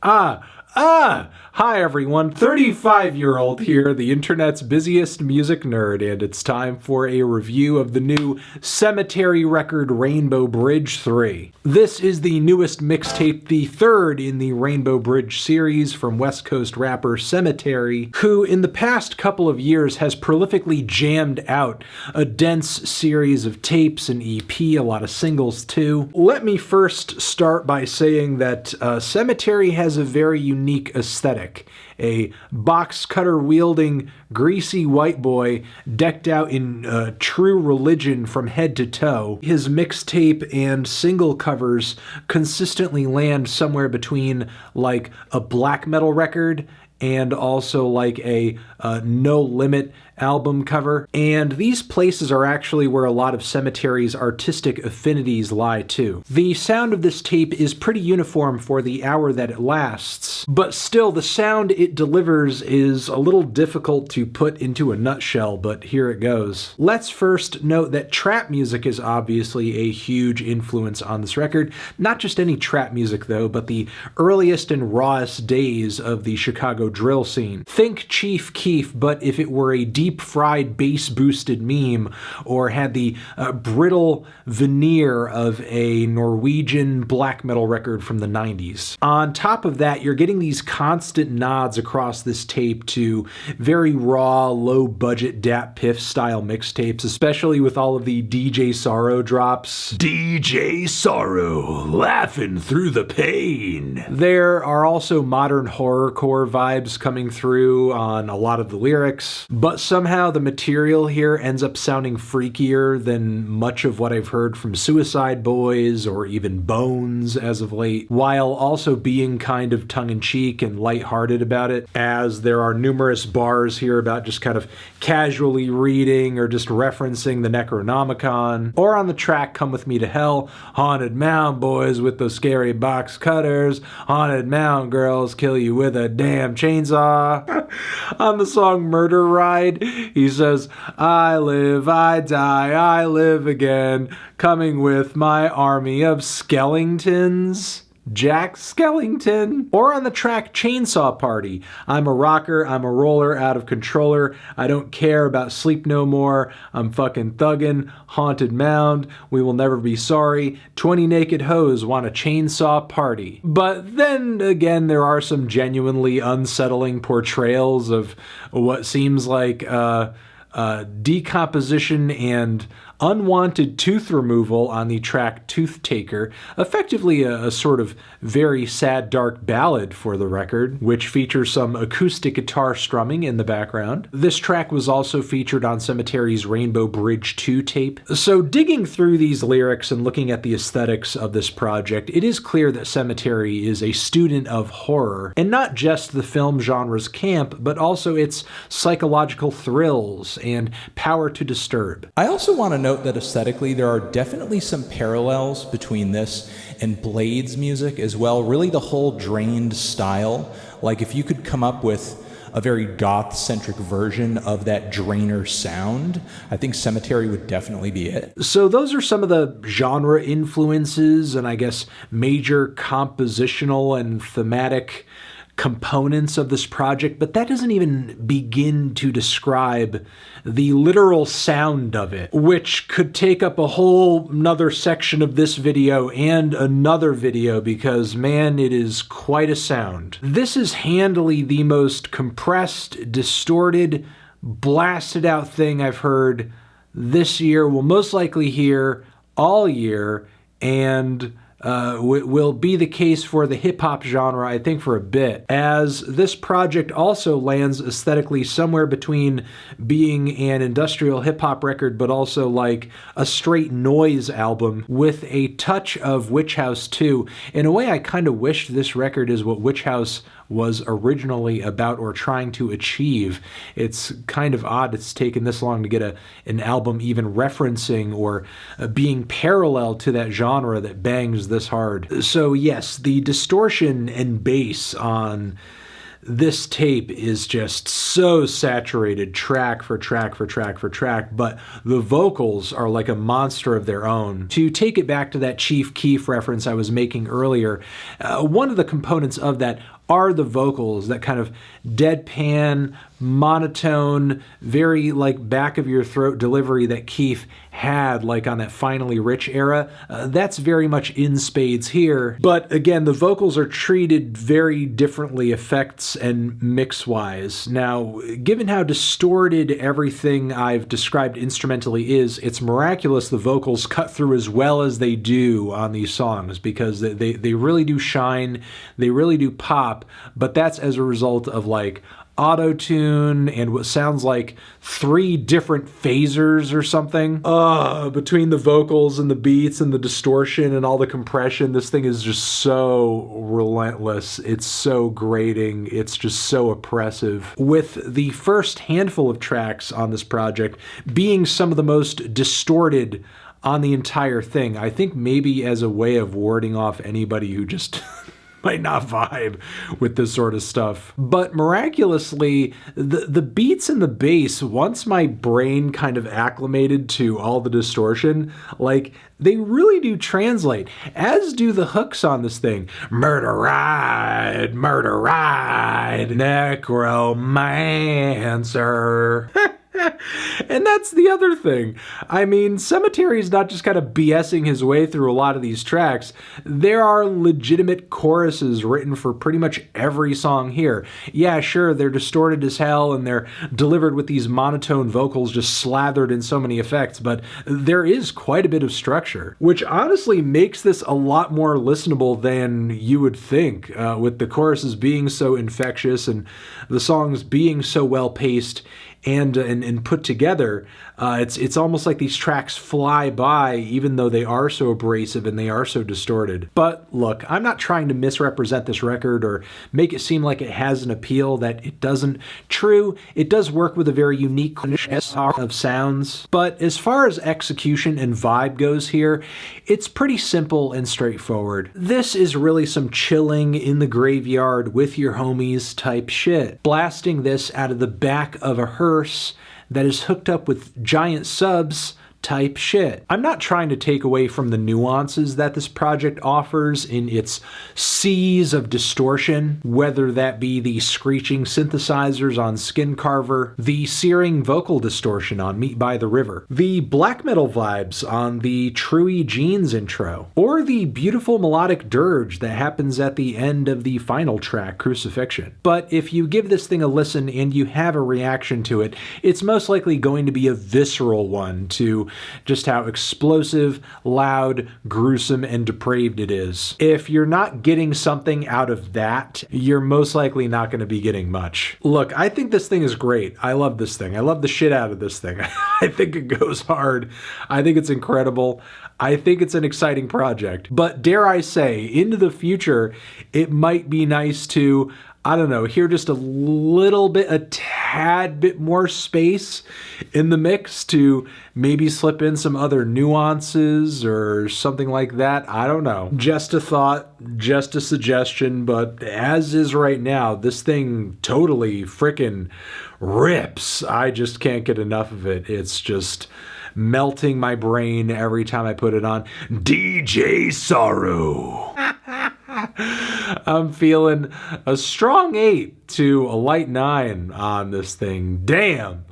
Hi everyone, 35-year-old here, the internet's busiest music nerd, and it's time for a review of the new Sematary record Rainbow Bridge 3. This is the newest mixtape, the third in the Rainbow Bridge series from West Coast rapper Sematary, who in the past couple of years has prolifically jammed out a dense series of tapes and EP, a lot of singles too. Let me first start by saying that Sematary has a very unique aesthetic. A box cutter wielding greasy white boy decked out in true religion from head to toe. His mixtape and single covers consistently land somewhere between like a black metal record and also like a No Limit album cover. And these places are actually where a lot of Sematary's artistic affinities lie too. The sound of this tape is pretty uniform for the hour that it lasts, but still the sound it delivers is a little difficult to put into a nutshell, but here it goes. Let's first note that trap music is obviously a huge influence on this record. Not just any trap music though, but the earliest and rawest days of the Chicago drill scene. Think Chief Keef, but if it were a deep-fried bass-boosted meme, or had the brittle veneer of a Norwegian black metal record from the 90s. On top of that, you're getting these constant nods across this tape to very raw, low-budget Dat Piff style mixtapes, especially with all of the DJ Sorrow drops. DJ Sorrow, laughing through the pain. There are also modern horrorcore vibes coming through on a lot of the lyrics, but somehow the material here ends up sounding freakier than much of what I've heard from Suicide Boys or even Bones as of late, while also being kind of tongue-in-cheek and lighthearted about it, as there are numerous bars here about just kind of casually reading or just referencing the Necronomicon. Or on the track Come With Me to Hell, haunted mound boys with those scary box cutters, haunted mound girls kill you with a damn chainsaw. On the song Murder Ride, he says, I live, I die, I live again, coming with my army of skeletons. Jack Skellington. Or on the track Chainsaw Party, I'm a rocker, I'm a roller, out of controller, I don't care about Sleep No More, I'm fucking thuggin', haunted mound, we will never be sorry, 20 naked hoes want a chainsaw party. But then again, there are some genuinely unsettling portrayals of what seems like decomposition and unwanted tooth removal on the track TOOTHTAKER, effectively a sort of very sad dark ballad for the record, which features some acoustic guitar strumming in the background. This track was also featured on Sematary's Rainbow Bridge 2 tape. So digging through these lyrics and looking at the aesthetics of this project, it is clear that Sematary is a student of horror, and not just the film genre's camp, but also its psychological thrills and power to disturb. I also want to note that aesthetically there are definitely some parallels between this and Blade's music as well, really the whole Drained style. Like if you could come up with a very goth-centric version of that Drainer sound, I think Sematary would definitely be it. So those are some of the genre influences and I guess major compositional and thematic components of this project, but that doesn't even begin to describe the literal sound of it, which could take up a whole nother section of this video and another video because, man, it is quite a sound. This is handily the most compressed, distorted, blasted out thing I've heard this year, will most likely hear all year, and will be the case for the hip-hop genre, I think, for a bit, as this project also lands aesthetically somewhere between being an industrial hip-hop record but also like a straight noise album with a touch of Witch House 2. In a way, I kind of wish this record is what Witch House was originally about or trying to achieve. It's kind of odd it's taken this long to get an album even referencing or being parallel to that genre that bangs this hard. So yes, the distortion and bass on this tape is just so saturated track for track for track for track, but the vocals are like a monster of their own. To take it back to that Chief Keef reference I was making earlier, one of the components of that are the vocals, that kind of deadpan, monotone, very like back of your throat delivery that Keef had like on that Finally Rich era. That's very much in spades here. But again, the vocals are treated very differently effects and mix-wise. Now, given how distorted everything I've described instrumentally is, it's miraculous the vocals cut through as well as they do on these songs, because they really do shine, they really do pop, but that's as a result of like auto-tune and what sounds like 3 different phasers or something. Between the vocals and the beats and the distortion and all the compression, this thing is just so relentless. It's so grating. It's just so oppressive. With the first handful of tracks on this project being some of the most distorted on the entire thing, I think maybe as a way of warding off anybody who just might not vibe with this sort of stuff. But miraculously, the beats and the bass, once my brain kind of acclimated to all the distortion, like, they really do translate, as do the hooks on this thing. Murder ride, necromancer. And that's the other thing. I mean, Sematary is not just kind of BSing his way through a lot of these tracks. There are legitimate choruses written for pretty much every song here. Yeah, sure, they're distorted as hell and they're delivered with these monotone vocals just slathered in so many effects, but there is quite a bit of structure, which honestly makes this a lot more listenable than you would think, with the choruses being so infectious and the songs being so well paced and put together. It's almost like these tracks fly by, even though they are so abrasive and they are so distorted. But look, I'm not trying to misrepresent this record or make it seem like it has an appeal that it doesn't. True, it does work with a very unique of sounds, but as far as execution and vibe goes here, it's pretty simple and straightforward. This is really some chilling in the graveyard with your homies type shit. Blasting this out of the back of a hearse that is hooked up with giant subs type shit. I'm not trying to take away from the nuances that this project offers in its seas of distortion, whether that be the screeching synthesizers on SKINCARVER, the searing vocal distortion on Meet by the River, the black metal vibes on the TRUEY Jeans intro, or the beautiful melodic dirge that happens at the end of the final track, Crucifixion. But if you give this thing a listen and you have a reaction to it, it's most likely going to be a visceral one to just how explosive, loud, gruesome, and depraved it is. If you're not getting something out of that, you're most likely not going to be getting much. Look, I think this thing is great. I love this thing. I love the shit out of this thing. I think it goes hard. I think it's incredible. I think it's an exciting project. But dare I say, into the future, it might be nice to, I don't know, hear just a little bit, a tad bit more space in the mix to maybe slip in some other nuances or something like that. I don't know. Just a thought, just a suggestion, but as is right now, this thing totally frickin' rips. I just can't get enough of it. It's just melting my brain every time I put it on. DJ Sorrow. I'm feeling a strong 8 to a light 9 on this thing. Damn.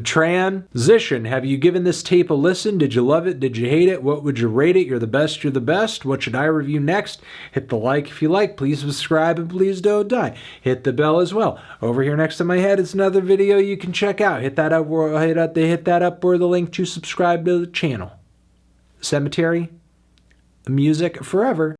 Transition, have you given this tape a listen? Did you love it? Did you hate it? What would you rate it? You're the best, you're the best. What should I review next? Hit the like if you like. Please subscribe and please don't die. Hit the bell as well. Over here next to my head is another video you can check out. Hit that up or the link to subscribe to the channel. Sematary, music forever.